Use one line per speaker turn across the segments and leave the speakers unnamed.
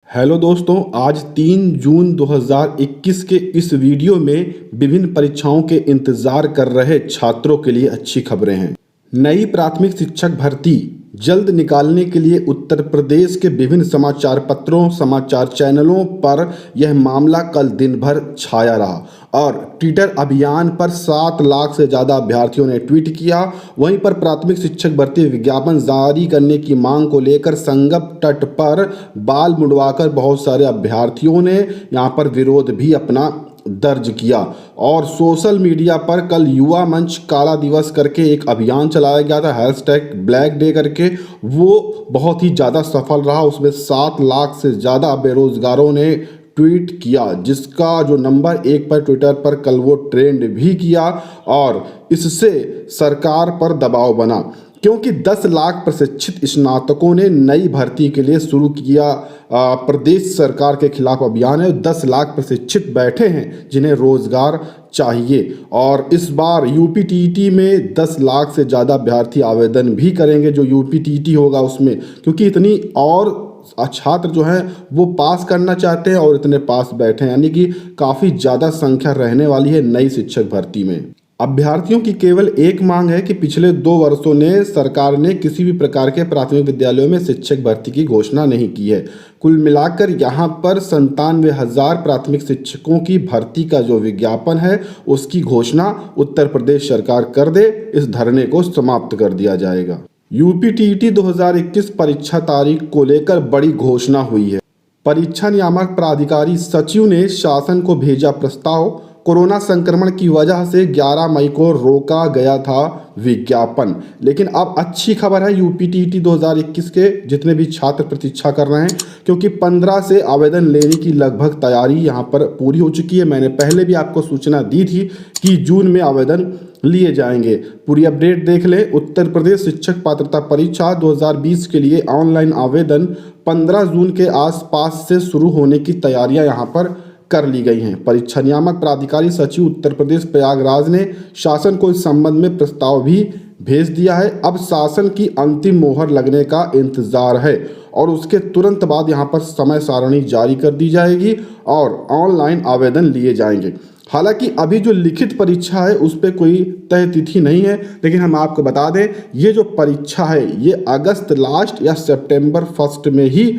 Hello दोस्तों, आज 3 जून 2021 के इस वीडियो में विभिन्न परीक्षाओं के इंतजार कर रहे छात्रों के लिए अच्छी खबरें हैं। नई प्राथमिक शिक्षक भर्ती जल्द निकालने के लिए उत्तर प्रदेश के विभिन्न समाचार पत्रों, समाचार चैनलों पर यह मामला कल दिन भर छाया रहा और ट्विटर अभियान पर 7 लाख से ज़्यादा अभ्यर्थियों ने ट्वीट किया। वहीं पर प्राथमिक शिक्षक भर्ती विज्ञापन जारी करने की मांग को लेकर संगम तट पर बाल मुंडवाकर बहुत सारे अभ्यर्थियों ने यहाँ पर विरोध भी अपना दर्ज किया। और सोशल मीडिया पर कल युवा मंच काला दिवस करके एक अभियान चलाया गया था, हैशटैग ब्लैक डे करके। वो बहुत ही ज़्यादा सफल रहा। उसमें 7 लाख से ज़्यादा बेरोजगारों ने ट्वीट किया, जिसका जो नंबर 1 पर ट्विटर पर कल वो ट्रेंड भी किया और इससे सरकार पर दबाव बना, क्योंकि 10 लाख प्रशिक्षित स्नातकों ने नई भर्ती के लिए शुरू किया प्रदेश सरकार के खिलाफ अभियान है। 10 लाख प्रशिक्षित बैठे हैं जिन्हें रोजगार चाहिए और इस बार यूपीटीटी में 10 लाख से ज़्यादा अभ्यर्थी आवेदन भी करेंगे जो यूपीटीटी होगा उसमें, क्योंकि इतनी और छात्र जो हैं वो पास करना चाहते हैं और इतने पास बैठे हैं, यानी कि काफ़ी ज़्यादा संख्या रहने वाली है नई शिक्षक भर्ती में। अभ्यर्थियों की केवल एक मांग है कि पिछले 2 वर्षों ने सरकार ने किसी भी प्रकार के प्राथमिक विद्यालयों में शिक्षक भर्ती की घोषणा नहीं की है। कुल मिलाकर यहाँ पर 97,000 प्राथमिक शिक्षकों की भर्ती का जो विज्ञापन है उसकी घोषणा उत्तर प्रदेश सरकार कर दे, इस धरने को समाप्त कर दिया जाएगा। यूपीटीटी 2021 परीक्षा तारीख को लेकर बड़ी घोषणा हुई है। परीक्षा नियामक प्राधिकारी सचिव ने शासन को भेजा प्रस्ताव। कोरोना संक्रमण की वजह से 11 मई को रोका गया था विज्ञापन, लेकिन अब अच्छी खबर है यूपीटीटी 2021 के जितने भी छात्र प्रतीक्षा कर रहे हैं, क्योंकि 15 से आवेदन लेने की लगभग तैयारी यहाँ पर पूरी हो चुकी है। मैंने पहले भी आपको सूचना दी थी कि जून में आवेदन लिए जाएंगे। पूरी अपडेट देख लें। उत्तर प्रदेश शिक्षक पात्रता परीक्षा 2020 के लिए ऑनलाइन आवेदन 15 जून के आसपास से शुरू होने की तैयारियां यहाँ पर कर ली गई हैं। परीक्षा नियामक प्राधिकारी सचिव उत्तर प्रदेश प्रयागराज ने शासन को इस संबंध में प्रस्ताव भी भेज दिया है। अब शासन की अंतिम मोहर लगने का इंतजार है और उसके तुरंत बाद यहाँ पर समय सारणी जारी कर दी जाएगी और ऑनलाइन आवेदन लिए जाएंगे। हालांकि अभी जो लिखित परीक्षा है उस पर कोई तय तिथि नहीं है, लेकिन हम आपको बता दें ये जो परीक्षा है ये अगस्त लास्ट या सितंबर फर्स्ट में ही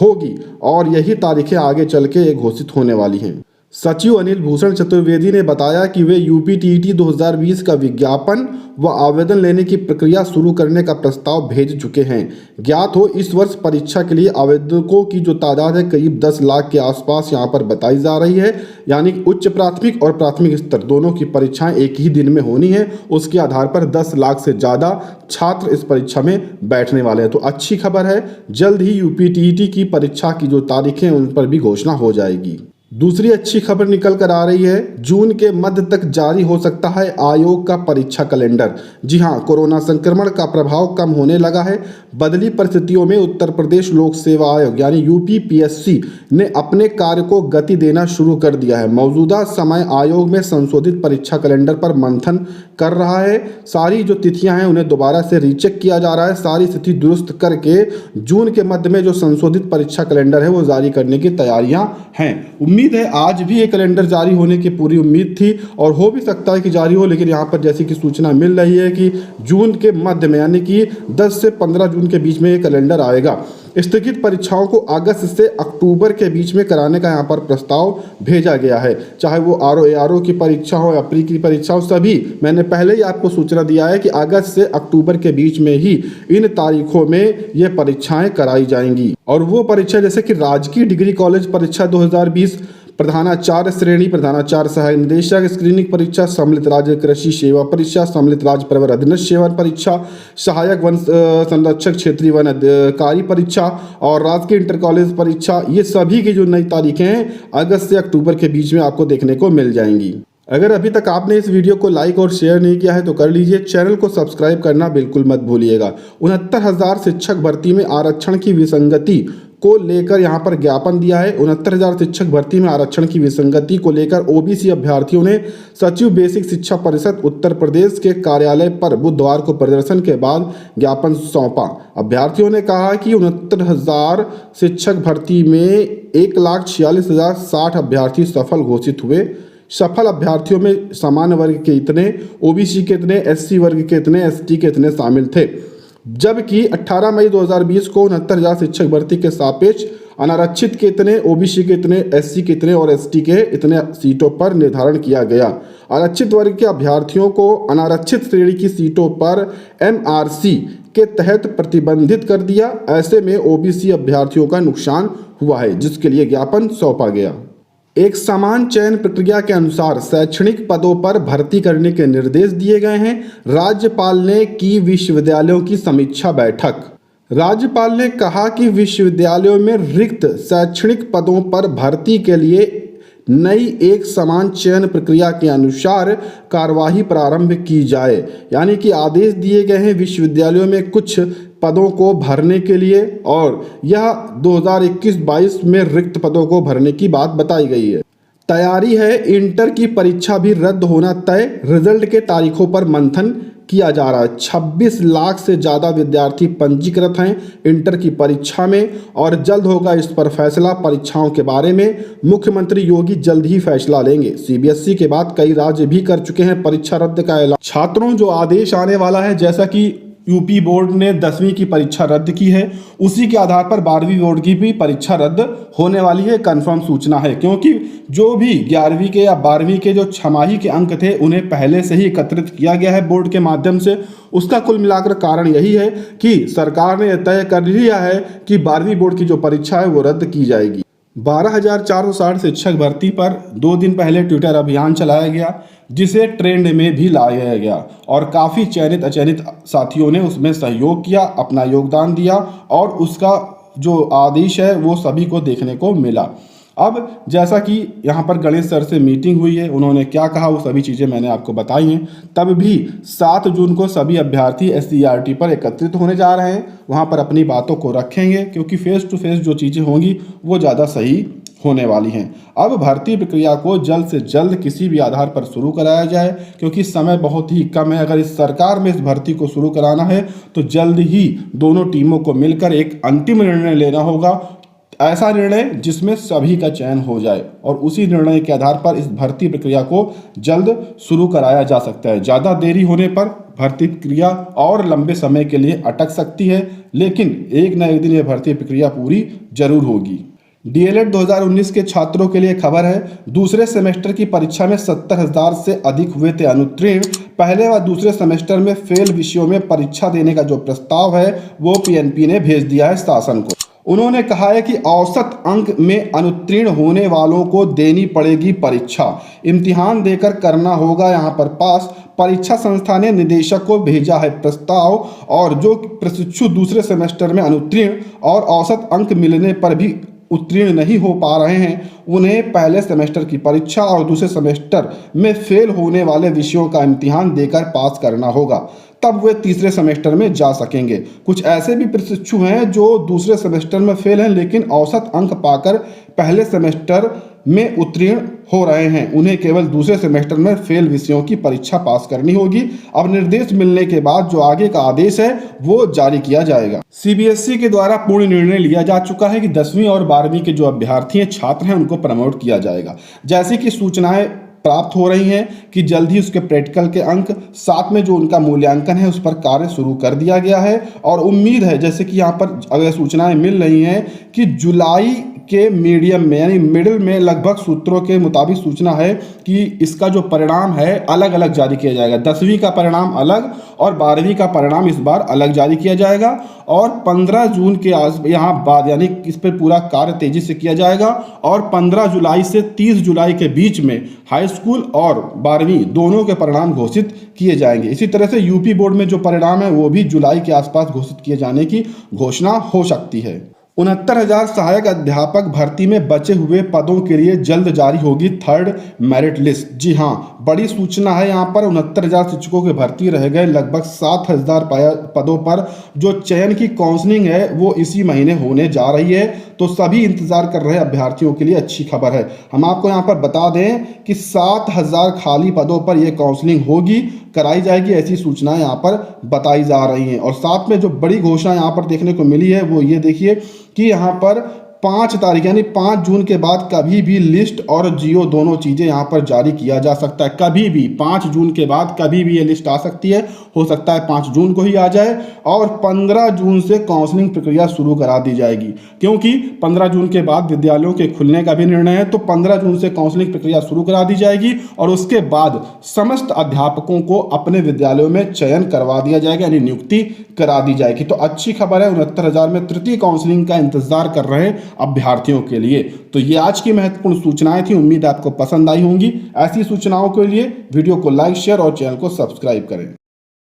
होगी और यही तारीखें आगे चल के घोषित होने वाली हैं। सचिव अनिल भूषण चतुर्वेदी ने बताया कि वे यूपीटीटी 2020 का विज्ञापन व आवेदन लेने की प्रक्रिया शुरू करने का प्रस्ताव भेज चुके हैं। ज्ञात हो इस वर्ष परीक्षा के लिए आवेदकों की जो तादाद है करीब 10 लाख के आसपास यहाँ पर बताई जा रही है, यानी उच्च प्राथमिक और प्राथमिक स्तर दोनों की परीक्षाएं एक ही दिन में होनी है। उसके आधार पर 10 लाख से ज़्यादा छात्र इस परीक्षा में बैठने वाले हैं। तो अच्छी खबर है, जल्द ही यूपीटीटी की परीक्षा की जो तारीखें उन पर भी घोषणा हो जाएगी। दूसरी अच्छी खबर निकल कर आ रही है, जून के मध्य तक जारी हो सकता है आयोग का परीक्षा कैलेंडर। जी हां, कोरोना संक्रमण का प्रभाव कम होने लगा है। बदली परिस्थितियों में उत्तर प्रदेश लोक सेवा आयोग यानी यूपीपीएससी ने अपने कार्य को गति देना शुरू कर दिया है। मौजूदा समय आयोग में संशोधित परीक्षा कैलेंडर पर मंथन कर रहा है। सारी जो तिथियां हैं उन्हें दोबारा से रीचेक किया जा रहा है। सारी स्थिति दुरुस्त करके जून के मध्य में जो संशोधित परीक्षा कैलेंडर है वो जारी करने की तैयारियां हैं। उम्मीद है आज भी ये कैलेंडर जारी होने की पूरी उम्मीद थी और हो भी सकता है कि जारी हो, लेकिन यहाँ पर जैसी कि सूचना मिल रही है कि जून के मध्य में यानी कि 10 से 15 जून के बीच में ये कैलेंडर आएगा। स्थगित परीक्षाओं को अगस्त से अक्टूबर के बीच में कराने का यहाँ पर प्रस्ताव भेजा गया है, चाहे वो आरओ की परीक्षा हो या प्री की परीक्षा हो। सभी मैंने पहले ही आपको सूचना दिया है कि अगस्त से अक्टूबर के बीच में ही इन तारीखों में ये परीक्षाएं कराई जाएंगी। और वो परीक्षा जैसे कि राजकीय डिग्री कॉलेज परीक्षा 2020, प्रधानाचार्य श्रेणी, प्रधानाचार्य सहायक निदेशक स्क्रीनिंग परीक्षा, सम्मिलित राज्य कृषि सेवा परीक्षा, सम्मिलित राज्य प्रवर अधीनस्थ सेवा परीक्षा, सहायक वन संरक्षक क्षेत्रीय वन अधिकारी परीक्षा और राजकीय इंटर कॉलेज परीक्षा, ये सभी की जो नई तारीखें हैं अगस्त से अक्टूबर के बीच में आपको देखने को मिल जाएंगी। अगर अभी तक आपने इस वीडियो को लाइक और शेयर नहीं किया है तो कर लीजिए। चैनल को सब्सक्राइब करना बिल्कुल मत भूलिएगा। 69,000 शिक्षक भर्ती में आरक्षण की विसंगति को लेकर यहां पर ज्ञापन दिया है। 69,000 शिक्षक भर्ती में आरक्षण की विसंगति को लेकर ओबीसी अभ्यर्थियों ने सचिव बेसिक शिक्षा परिषद उत्तर प्रदेश के कार्यालय पर बुधवार को प्रदर्शन के बाद ज्ञापन सौंपा। अभ्यर्थियों ने कहा कि 69,000 शिक्षक भर्ती में 1,46,060 अभ्यर्थी सफल घोषित हुए। सफल अभ्यर्थियों में सामान्य वर्ग के इतने, ओबीसी के इतने, एससी वर्ग के इतने, एसटी के इतने शामिल थे, जबकि 18 मई 2020 को 69,000 शिक्षक भर्ती के सापेक्ष अनारक्षित के इतने, ओबीसी के इतने, एससी के इतने और एसटी के इतने सीटों पर निर्धारण किया गया। आरक्षित वर्ग के अभ्यर्थियों को अनारक्षित श्रेणी की सीटों पर एमआरसी के तहत प्रतिबंधित कर दिया। ऐसे में ओबीसी अभ्यर्थियों का नुकसान हुआ है, जिसके लिए ज्ञापन सौंपा गया। एक समान चयन प्रक्रिया के अनुसार शैक्षणिक पदों पर भर्ती करने के निर्देश दिए गए हैं। राज्यपाल ने की विश्वविद्यालयों की समीक्षा बैठक। राज्यपाल ने कहा कि विश्वविद्यालयों में रिक्त शैक्षणिक पदों पर भर्ती के लिए नई एक समान चयन प्रक्रिया के अनुसार कार्यवाही प्रारंभ की जाए। यानी कि आदेश दिए गए हैं विश्वविद्यालयों में कुछ पदों को भरने के लिए, और यह 2021-22 में रिक्त पदों को भरने की बात बताई गई है। तैयारी है, इंटर की परीक्षा भी रद्द होना तय। रिजल्ट के तारीखों पर मंथन किया जा रहा है। 26 लाख से ज़्यादा विद्यार्थी पंजीकृत हैं इंटर की परीक्षा में, और जल्द होगा इस पर फैसला। परीक्षाओं के बारे में मुख्यमंत्री योगी जल्द ही फैसला लेंगे। सीबीएसई के बाद कई राज्य भी कर चुके हैं परीक्षा रद्द का ऐलान। छात्रों, जो आदेश आने वाला है, जैसा कि यूपी बोर्ड ने 10वीं की परीक्षा रद्द की है, उसी के आधार पर 12वीं बोर्ड की भी परीक्षा रद्द होने वाली है। कंफर्म सूचना है, क्योंकि जो भी 11वीं के या 12वीं के जो छमाही के अंक थे, उन्हें पहले से ही एकत्रित किया गया है बोर्ड के माध्यम से। उसका कुल मिलाकर कारण यही है कि सरकार ने तय कर लिया है कि 12वीं बोर्ड की जो परीक्षा है वो रद्द की जाएगी। 12,460 शिक्षक भर्ती पर 2 दिन पहले ट्विटर अभियान चलाया गया, जिसे ट्रेंड में भी लाया गया, और काफ़ी चयनित अचयनित साथियों ने उसमें सहयोग किया, अपना योगदान दिया, और उसका जो आदेश है वो सभी को देखने को मिला। अब जैसा कि यहाँ पर गणेश सर से मीटिंग हुई है, उन्होंने क्या कहा वो सभी चीज़ें मैंने आपको बताई हैं। तब भी 7 जून को सभी अभ्यर्थी SCERT पर एकत्रित होने जा रहे हैं, वहाँ पर अपनी बातों को रखेंगे, क्योंकि फेस टू फेस जो चीज़ें होंगी वो ज़्यादा सही होने वाली हैं। अब भर्ती प्रक्रिया को जल्द से जल्द किसी भी आधार पर शुरू कराया जाए, क्योंकि समय बहुत ही कम है। अगर इस सरकार में इस भर्ती को शुरू कराना है तो जल्द ही दोनों टीमों को मिलकर एक अंतिम निर्णय लेना होगा, ऐसा निर्णय जिसमें सभी का चयन हो जाए, और उसी निर्णय के आधार पर इस भर्ती प्रक्रिया को जल्द शुरू कराया जा सकता है। ज़्यादा देरी होने पर भर्ती प्रक्रिया और लंबे समय के लिए अटक सकती है, लेकिन एक न एक दिन यह भर्ती प्रक्रिया पूरी जरूर होगी। डीएलएड 2019 के छात्रों के लिए खबर है। दूसरे सेमेस्टर की परीक्षा में 70,000 से अधिक हुए थे अनुत्तीर्ण। पहले व दूसरे सेमेस्टर में फेल विषयों में परीक्षा देने का जो प्रस्ताव है वो पीएनपी ने भेज दिया है शासन को। उन्होंने कहा है कि औसत अंक में अनुत्तीर्ण होने वालों को देनी पड़ेगी परीक्षा, इम्तिहान देकर करना होगा यहाँ पर पास। परीक्षा संस्था ने निदेशक को भेजा है प्रस्ताव, और जो प्रशिक्षु दूसरे सेमेस्टर में अनुत्तीर्ण और औसत अंक मिलने पर भी उत्तीर्ण नहीं हो पा रहे हैं, उन्हें पहले सेमेस्टर की परीक्षा और दूसरे सेमेस्टर में फेल होने वाले विषयों का इम्तिहान देकर पास करना होगा, तब वे तीसरे सेमेस्टर में जा सकेंगे। कुछ ऐसे भी प्रशिक्षु हैं जो दूसरे सेमेस्टर में फेल हैं, लेकिन औसत अंक पाकर पहले सेमेस्टर में उत्तीर्ण हो रहे हैं, उन्हें केवल दूसरे सेमेस्टर में फेल विषयों की परीक्षा पास करनी होगी। अब निर्देश मिलने के बाद जो आगे का आदेश है वो जारी किया जाएगा। सीबीएसई के द्वारा पूर्ण निर्णय लिया जा चुका है कि 10वीं और 12वीं के जो अभ्यर्थी हैं, छात्र हैं, उनको प्रमोट किया जाएगा। जैसे कि सूचनाएं प्राप्त हो रही हैं कि जल्द ही उसके प्रैक्टिकल के अंक, साथ में जो उनका मूल्यांकन है उस पर कार्य शुरू कर दिया गया है, और उम्मीद है, जैसे कि यहाँ पर अगर सूचनाएं मिल रही हैं कि जुलाई के मीडियम में यानी मिडिल में लगभग सूत्रों के मुताबिक सूचना है कि इसका जो परिणाम है अलग अलग जारी किया जाएगा। 10वीं का परिणाम अलग और 12वीं का परिणाम इस बार अलग जारी किया जाएगा, और 15 जून के यहाँ बाद यानी इस पर पूरा कार्य तेजी से किया जाएगा, और 15 जुलाई से 30 जुलाई के बीच में हाई स्कूल और 12वीं दोनों के परिणाम घोषित किए जाएंगे। इसी तरह से यूपी बोर्ड में जो परिणाम है वो भी जुलाई के आसपास घोषित किए जाने की घोषणा हो सकती है। 69,000 सहायक अध्यापक भर्ती में बचे हुए पदों के लिए जल्द जारी होगी 3rd मेरिट लिस्ट। जी हाँ, बड़ी सूचना है यहाँ पर 69,000 शिक्षकों की भर्ती रह गए, लगभग 7,000 पदों पर जो चयन की काउंसलिंग है वो इसी महीने होने जा रही है। तो सभी इंतजार कर रहे अभ्यर्थियों के लिए अच्छी खबर है। हम आपको यहाँ पर बता दें कि 7,000 खाली पदों पर यह काउंसलिंग होगी, कराई जाएगी, ऐसी सूचनाएं यहाँ पर बताई जा रही हैं। और साथ में जो बड़ी घोषणा यहाँ पर देखने को मिली है वो ये देखिए कि यहाँ पर 5 तारीख यानी 5 जून के बाद कभी भी लिस्ट और जियो दोनों चीज़ें यहाँ पर जारी किया जा सकता है। कभी भी 5 जून के बाद कभी भी ये लिस्ट आ सकती है, हो सकता है 5 जून को ही आ जाए। और 15 जून से काउंसलिंग प्रक्रिया शुरू करा दी जाएगी, क्योंकि 15 जून के बाद विद्यालयों के खुलने का भी निर्णय है। तो 15 जून से काउंसलिंग प्रक्रिया शुरू करा दी जाएगी और उसके बाद समस्त अध्यापकों को अपने विद्यालयों में चयन करवा दिया जाएगा, यानी नियुक्ति करा दी जाएगी। तो अच्छी खबर है, 69,000 में तृतीय काउंसलिंग का इंतजार कर रहे अभ्यर्थियों के लिए। तो ये आज की महत्वपूर्ण सूचनाएं थी, उम्मीद आपको पसंद आई होंगी। ऐसी सूचनाओं के लिए वीडियो को लाइक, शेयर और चैनल को सब्सक्राइब करें।